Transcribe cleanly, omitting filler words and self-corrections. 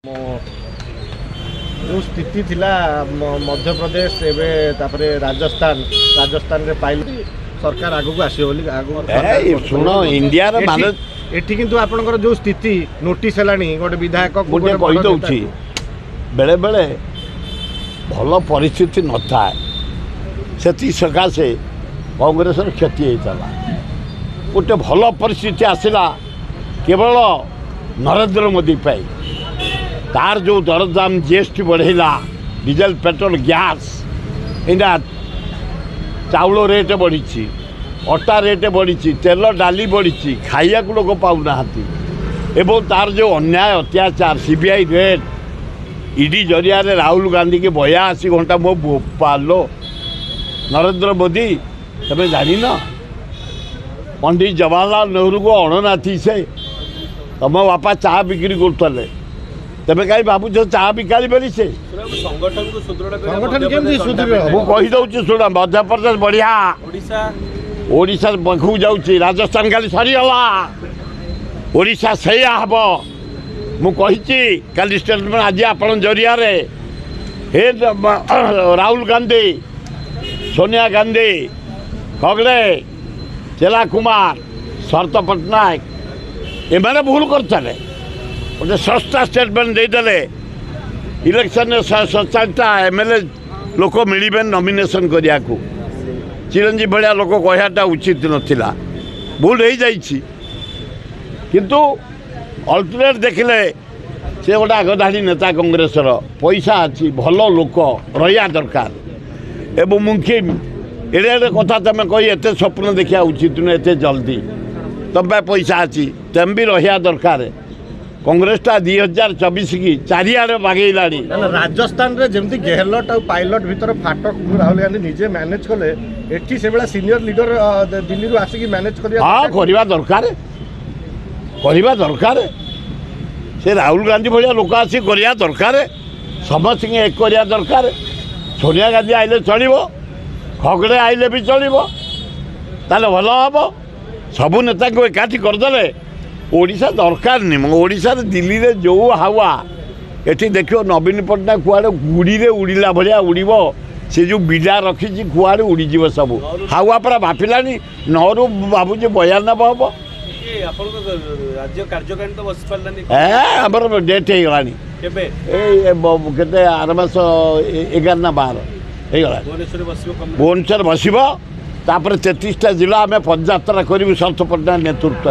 जो स्थिति थिला मध्य प्रदेश एवं राजस्थान रे पाइल सरकार आगु को आसी बोली आगु सुन इंडिया रे माने एठी किंतु आपनकर जो स्थिति नोटिस हलानी गोटे विधायक गोटे कहि दउछि बेले बेले भल परिस्थिति न था सेति सकाशे कांग्रेस क्षति होता गोटे भल परिस्थिति आसला केवल नरेंद्र मोदी पाई तार जो दरदाम जीएसटी बढ़ेला डीजेल पेट्रोल गैस इना चाउल रेट बढ़ी अटा रेट बढ़ी तेल डाली बढ़ी खाइया को लोग पाऊना एवं तार जो अन्याय अत्याचार सीबीआई रेट ईडी जरिया राहुल गांधी के 82 घंटा मो बोपालो नरेंद्र मोदी तमें जान पंडित जवाहरलाल नेहरू को अणनाथी से तुम बापा चा बिक्री करते तेरे कहीं भावुच चा बिकाली बोली से मुझे शुण मध्य प्रदेश बढ़िया ओडिशा पाखु जाऊँगी राजस्थान खाली सरीगला ओडिशा से हम मुझे काली स्टेटमेंट आज आप जरिया हे राहुल गांधी सोनिया गांधी खगड़े चेला कुमार शरत पट्टनायक एमाने भूल करते गोटे सस्ता स्टेटमेंट देदेले इलेक्शन सचाटा एमएलए लोक मिलबे नॉमिनेशन करिया को चिरंजीव भाया लोक कहटा उचित नथिला भूल हो जाइछि किंतु अल्टरनेट देखले से गोटे आगधाड़ी नेता कांग्रेसर पैसा अच्छी भल लोक रहा दरकार एवं मुख्य एड़े एड़े कथा तुम कही एत स्वप्न देखा उचित नुहे एत जल्दी तुम पैसा अच्छी तुम भी रहा दरकार कांग्रेस 2024 की चारिआडे बागेलानी राजस्थान रे जेमती गेहलोट और पायलट भीतर फाटक राहुल गांधी निजे मैनेज कले एठी से बेला सीनियर लीडर दिल्ली रो आसी की मैनेज करिया हां करबा दरकार से राहुल गांधी भलिया लोक आसी करिया दरकार समस्त एक करिया दरकार सोनिया गांधी आइले चलिबो खगड़े आइले भी चलिबो ताले भल हम सबु नेता को एकाठी करदेले ओडिशा दरकार नहीं ओडिशा दिल्ली रे जो हावा एठी देखियो नवीन पट्टनायक कुआड़े गुड़ी रे उड़ीला भलिया उड़ीबो से जो बिड़ा रखी कुआड़े उड़ीजीव सब हावा पूरा बाफिलानी नहरू भावुचे 92 हम आमर डेट हो गलानी केते आर मास 11 ना 12 हो भुवनेश्वर बसब तापर 33टा जिला आम पदयात्रा करूँ शरत पट्टनायक नेतृत्व।